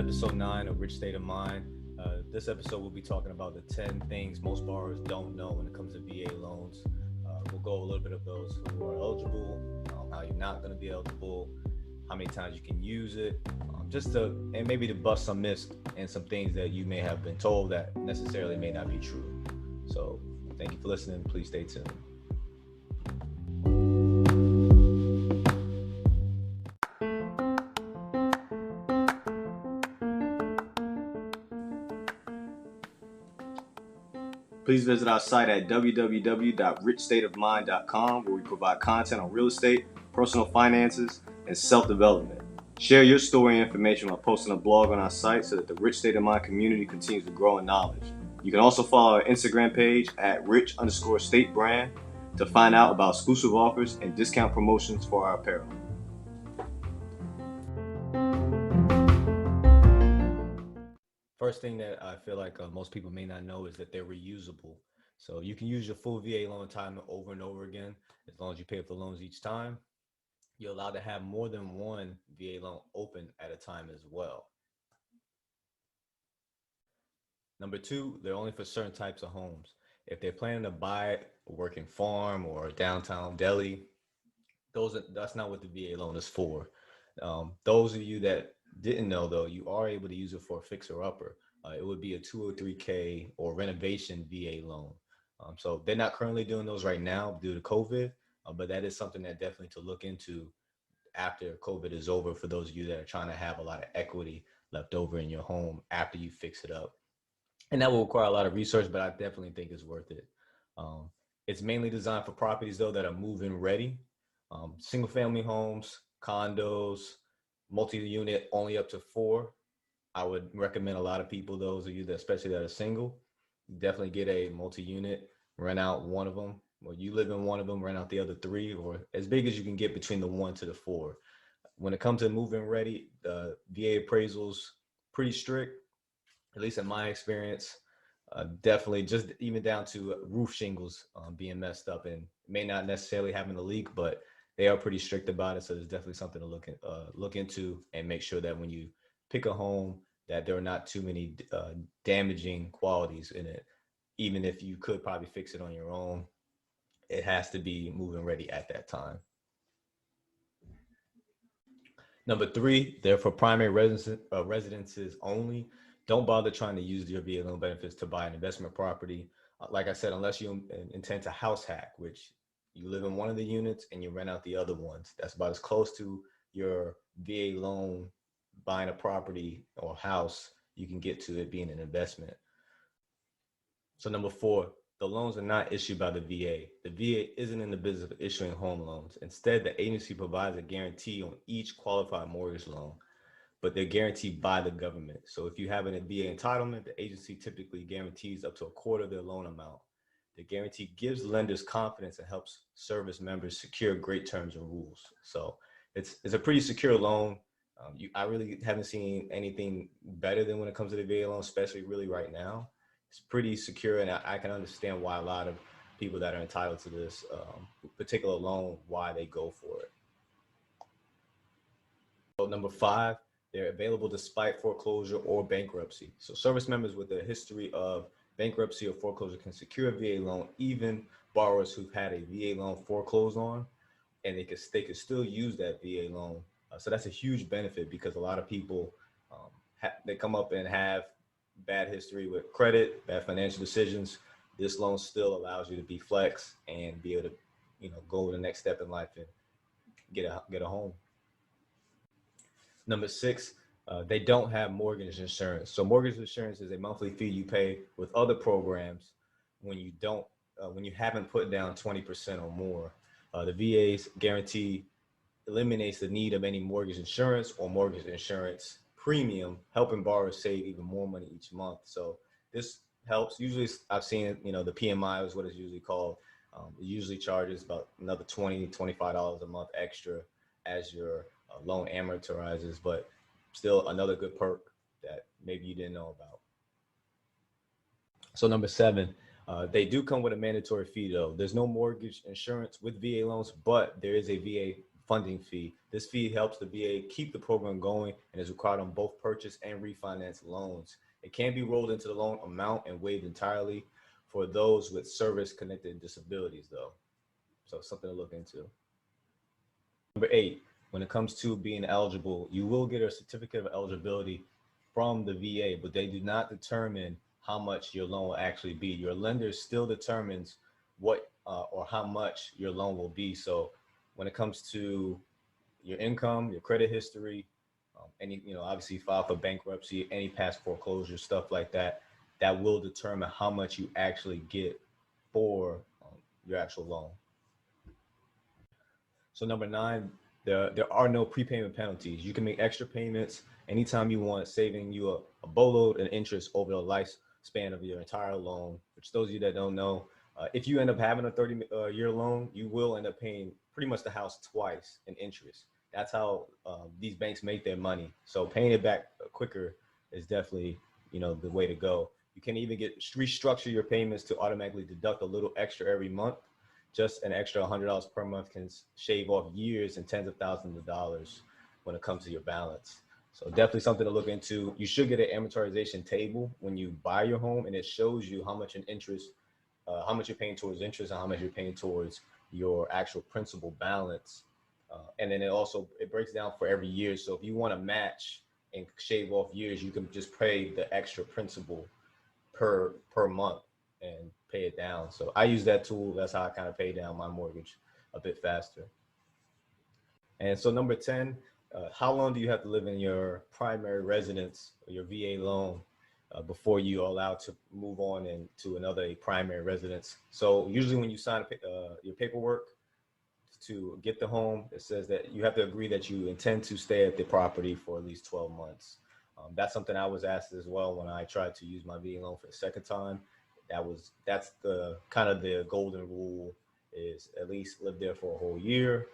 episode 9 of Rich State of Mind. This episode we'll be talking about the 10 things most borrowers don't know when it comes to VA loans. We'll go a little bit of those who are eligible, how you're not going to be eligible, how many times you can use it, and maybe to bust some myths and some things that you may have been told that necessarily may not be true. So thank you for listening. Please stay tuned. Please visit our site at www.richstateofmind.com, where we provide content on real estate, personal finances, and self-development. Share your story and information by posting a blog on our site so that the Rich State of Mind community continues to grow in knowledge. You can also follow our Instagram page at rich_state brand to find out about exclusive offers and discount promotions for our apparel. First thing that I feel like most people may not know is that they're reusable. So you can use your full VA loan entitlement over and over again as long as you pay off the loans each time. You're allowed to have more than one VA loan open at a time as well. Number 2, they're only for certain types of homes. If they're planning to buy a working farm or a downtown deli, that's not what the VA loan is for. Those of you that didn't know, though, you are able to use it for a fixer-upper. It would be a 203K or renovation VA loan. So they're not currently doing those right now due to COVID, but that is something that definitely to look into after COVID is over for those of you that are trying to have a lot of equity left over in your home after you fix it up. And that will require a lot of research, but I definitely think it's worth it. It's mainly designed for properties, though, that are move-in ready. Single-family homes, condos, multi-unit, only up to 4. I would recommend a lot of people, those of you that, especially that are single, definitely get a multi-unit, rent out one of them, or you live in one of them, rent out the other 3, or as big as you can get between the 1 to the 4. When it comes to move-in ready, the VA appraisal's pretty strict, at least in my experience. Definitely just even down to roof shingles being messed up and may not necessarily having a leak, but they are pretty strict about it. So there's definitely something to look into and make sure that when you pick a home that there are not too many damaging qualities in it. Even if you could probably fix it on your own, it has to be move-in ready at that time. Number 3, they're for primary residences only. Don't bother trying to use your VA loan benefits to buy an investment property. Like I said, unless you intend to house hack, which you live in one of the units and you rent out the other ones. That's about as close to your VA loan buying a property or house you can get to it being an investment. So number 4, the loans are not issued by the VA. The VA isn't in the business of issuing home loans. Instead, the agency provides a guarantee on each qualified mortgage loan, but they're guaranteed by the government. So if you have a VA entitlement, the agency typically guarantees up to a quarter of their loan amount. The guarantee gives lenders confidence and helps service members secure great terms and rules. So it's a pretty secure loan. I really haven't seen anything better than when it comes to the VA loan, especially really right now. It's pretty secure, and I can understand why a lot of people that are entitled to this particular loan, why they go for it. So number 5, they're available despite foreclosure or bankruptcy. So service members with a history of bankruptcy or foreclosure can secure a VA loan, even borrowers who've had a VA loan foreclosed on, and they could still use that VA loan. So that's a huge benefit because a lot of people, they come up and have bad history with credit, bad financial decisions. This loan still allows you to be flex and be able to, go to the next step in life and get a home. Number 6, they don't have mortgage insurance. So mortgage insurance is a monthly fee you pay with other programs when you haven't put down 20% or more. The VA's guarantee eliminates the need of any mortgage insurance or mortgage insurance premium, helping borrowers save even more money each month. So this helps. Usually I've seen, the PMI is what it's usually called. It usually charges about another $20, $25 a month extra as your loan amortizes, but still another good perk that maybe you didn't know about. So number 7, they do come with a mandatory fee, though. There's no mortgage insurance with VA loans, but there is a VA funding fee. This fee helps the VA keep the program going and is required on both purchase and refinance loans. It can be rolled into the loan amount and waived entirely for those with service-connected disabilities, though. So something to look into. Number 8, when it comes to being eligible, you will get a certificate of eligibility from the VA, but they do not determine how much your loan will actually be. Your lender still determines what or how much your loan will be. So when it comes to your income, your credit history, any, obviously file for bankruptcy, any past foreclosure, stuff like that, that will determine how much you actually get for your actual loan. So number 9, there are no prepayment penalties. You can make extra payments anytime you want, saving you a boatload in interest over the lifespan of your entire loan. Which those of you that don't know, if you end up having a 30-year loan, you will end up paying pretty much the house twice in interest. That's how these banks make their money. So paying it back quicker is definitely the way to go. You can even restructure your payments to automatically deduct a little extra every month. Just an extra $100 per month can shave off years and tens of thousands of dollars when it comes to your balance. So definitely something to look into. You should get an amortization table when you buy your home, and it shows you how much in interest, how much you're paying towards interest, and how much you're paying towards your actual principal balance. And then it breaks down for every year. So if you want to match and shave off years, you can just pay the extra principal per month and pay it down. So I use that tool. That's how I kind of pay down my mortgage a bit faster. And so number 10, how long do you have to live in your primary residence or your VA loan before you are allowed to move on into another primary residence? So usually when you sign your paperwork to get the home, it says that you have to agree that you intend to stay at the property for at least 12 months. That's something I was asked as well when I tried to use my VA loan for the second time. That's the kind of the golden rule, is at least live there for a whole year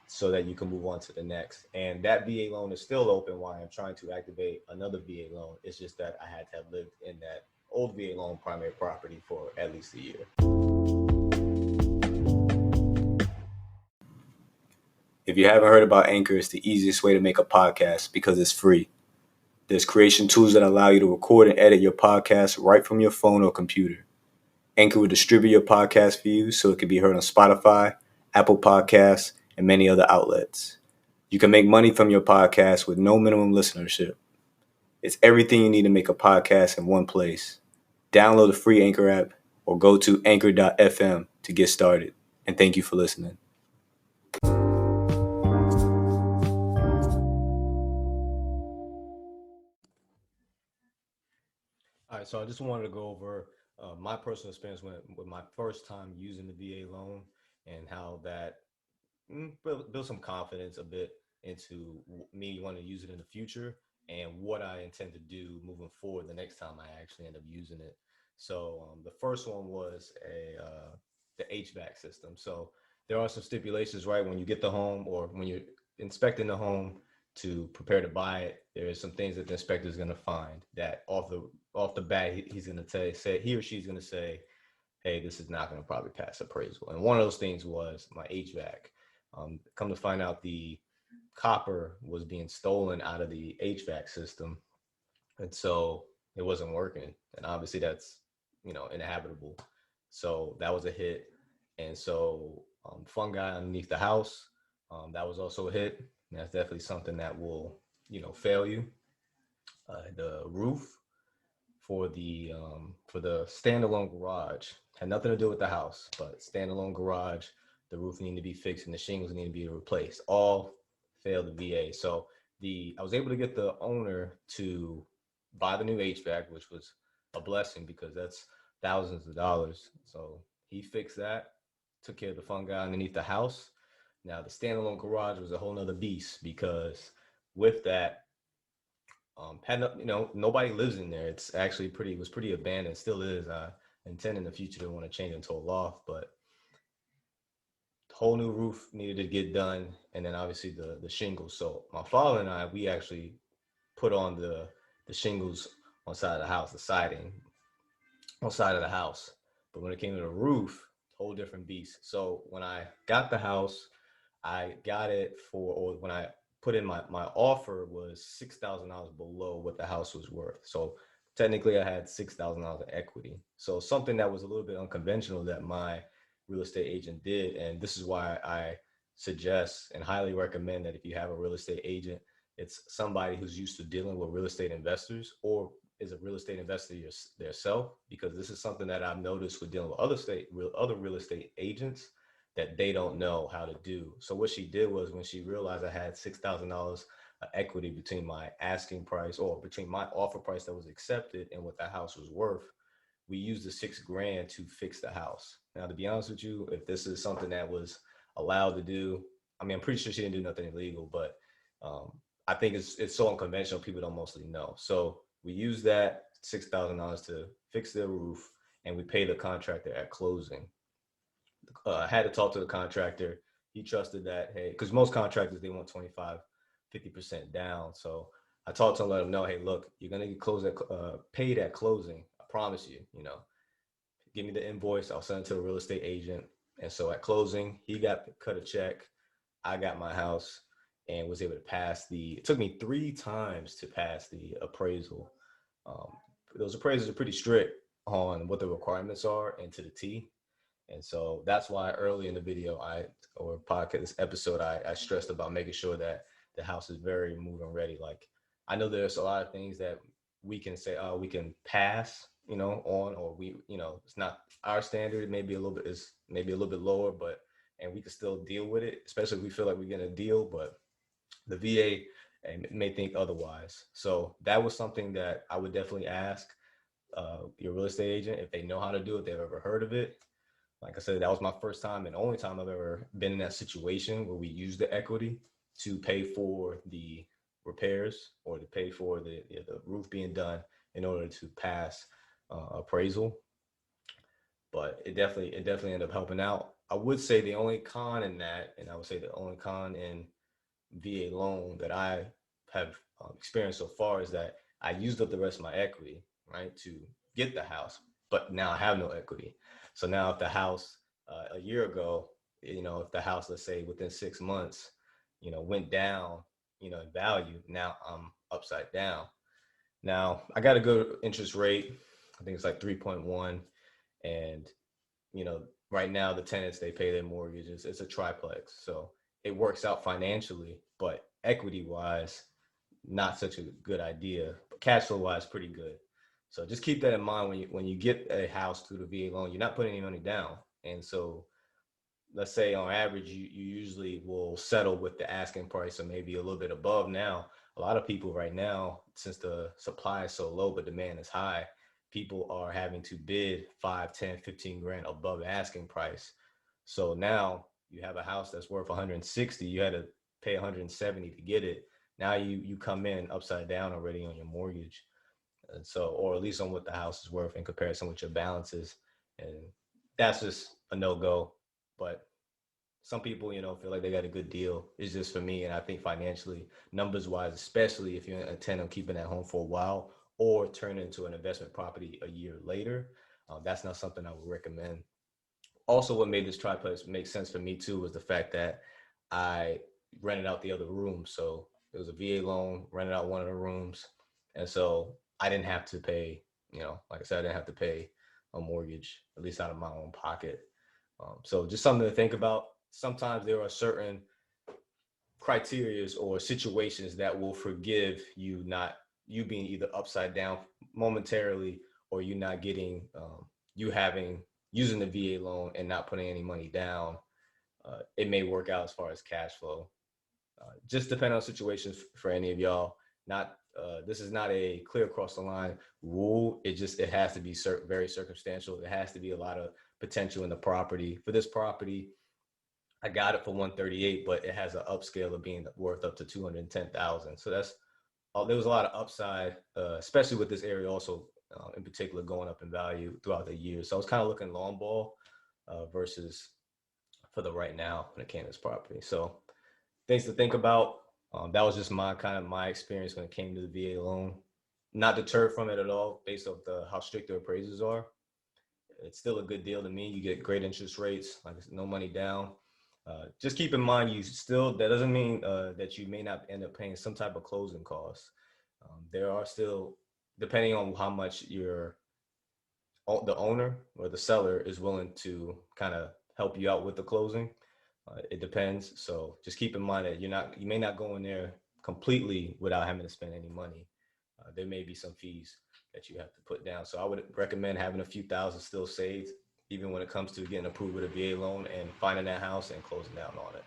so that you can move on to the next. And that VA loan is still open while I'm trying to activate another VA loan. It's just that I had to have lived in that old VA loan primary property for at least a year. If you haven't heard about Anchor, it's the easiest way to make a podcast because it's free. There's creation tools that allow you to record and edit your podcast right from your phone or computer. Anchor will distribute your podcast for you so it can be heard on Spotify, Apple Podcasts, and many other outlets. You can make money from your podcast with no minimum listenership. It's everything you need to make a podcast in one place. Download the free Anchor app or go to anchor.fm to get started. And thank you for listening. All right, so I just wanted to go over my personal experience with my first time using the VA loan, and how that build some confidence a bit into me wanting to use it in the future, and what I intend to do moving forward the next time I actually end up using it. So the first one was the HVAC system. So there are some stipulations, right? When you get the home, or when you're inspecting the home to prepare to buy it, there is some things that the inspector is going to find that off the bat he's going to say he or she's going to say, hey, this is not going to probably pass appraisal. And one of those things was my HVAC. Come to find out, the copper was being stolen out of the HVAC system, and so it wasn't working. And obviously that's inhabitable. So that was a hit. And so fungi underneath the house, that was also a hit. And that's definitely something that will fail you. The roof for the standalone garage had nothing to do with the house, but standalone garage, the roof needed to be fixed and the shingles needed to be replaced. All failed the VA. So I was able to get the owner to buy the new HVAC, which was a blessing because that's thousands of dollars. So he fixed that, took care of the fungi underneath the house. Now the standalone garage was a whole nother beast, because with that, had nobody lives in there. It's actually pretty abandoned, still is. I intend in the future to want to change it into a loft, but the whole new roof needed to get done, and then obviously the shingles. So my father and I, we actually put on the shingles on the side of the house, the siding on the side of the house. But when it came to the roof, whole different beast. So when I got the house, I got it for, or when I put in my offer was $6,000 below what the house was worth. So technically, I had $6,000 of equity. So something that was a little bit unconventional that my real estate agent did, and this is why I suggest and highly recommend that if you have a real estate agent, it's somebody who's used to dealing with real estate investors or is a real estate investor yourself, because this is something that I've noticed with dealing with other real estate agents that they don't know how to do. So what she did was, when she realized I had $6,000 equity between my asking price, or between my offer price that was accepted and what the house was worth, we used the 6 grand to fix the house. Now, to be honest with you, if this is something that was allowed to do, I mean, I'm pretty sure she didn't do nothing illegal, but um, I think it's so unconventional, people don't mostly know. So we used that $6,000 to fix their roof, and we pay the contractor at closing. I had to talk to the contractor. He trusted that, hey, because most contractors, they want 25, 50% down. So I talked to him, let him know, hey, look, you're gonna get paid at closing. I promise you. Give me the invoice. I'll send it to a real estate agent. And so at closing, he got cut a check. I got my house and was able to pass the. It took me 3 times to pass the appraisal. Um, those appraisals are pretty strict on what the requirements are and to the T. And so that's why early in the video, or podcast, this episode, I stressed about making sure that the house is very move and ready. Like, I know there's a lot of things that we can say, oh, we can pass, on, or it's not our standard. It maybe a little bit is maybe a little bit lower, but and we can still deal with it, especially if we feel like we're getting a deal. But the VA may think otherwise. So that was something that I would definitely ask your real estate agent if they know how to do it, they've ever heard of it. Like I said, that was my first time and only time I've ever been in that situation where we used the equity to pay for the repairs or to pay for the roof being done in order to pass appraisal. But it definitely ended up helping out. I would say the only con in that, and I would say the only con in VA loan that I have experienced so far, is that I used up the rest of my equity, right, to get the house, but now I have no equity. So now, if the house a year ago, if the house, let's say within 6 months, went down, in value, now I'm upside down. Now I got a good interest rate. I think it's like 3.1, and right now the tenants, they pay their mortgages. It's a triplex, so it works out financially, but equity wise, not such a good idea. But cash flow wise, pretty good. So just keep that in mind when you get a house through the VA loan, you're not putting any money down, and so let's say on average you usually will settle with the asking price or maybe a little bit above. Now a lot of people right now, since the supply is so low but demand is high, people are having to bid 5, 10, 15 grand above asking price. So now you have a house that's worth 160, you had to pay 170 to get it. Now you come in upside down already on your mortgage. And so, or at least on what the house is worth in comparison with your balances. And that's just a no-go. But some people, feel like they got a good deal. It's just for me, and I think financially, numbers wise, especially if you intend on keeping that home for a while or turn it into an investment property a year later, that's not something I would recommend. Also, what made this triplex make sense for me too was the fact that I rented out the other room. So it was a VA loan, rented out one of the rooms, and so I didn't have to pay. Like I said, I didn't have to pay a mortgage, at least out of my own pocket. So just something to think about. Sometimes there are certain criterias or situations that will forgive you, not you being either upside down momentarily, or you not getting you having using the VA loan and not putting any money down. It may work out as far as cash flow. Just depend on situations for any of y'all. Not this is not a clear across the line rule. It has to be very circumstantial. It has to be a lot of potential in the property. For this property, I got it for 138, but it has an upscale of being worth up to 210,000. So there was a lot of upside, especially with this area also in particular going up in value throughout the year. So I was kind of looking long ball versus for the right now when it came to this property. So things to think about. That was just my experience when it came to the VA loan. Not deterred from it at all based off how strict the appraisers are. It's still a good deal to me. You get great interest rates, like no money down. Just keep in mind, that doesn't mean that you may not end up paying some type of closing costs. There are still, depending on how much the owner or the seller is willing to kind of help you out with the closing. It depends. So just keep in mind that you may not go in there completely without having to spend any money. There may be some fees that you have to put down. So I would recommend having a few thousand still saved, even when it comes to getting approved with a VA loan and finding that house and closing down on it.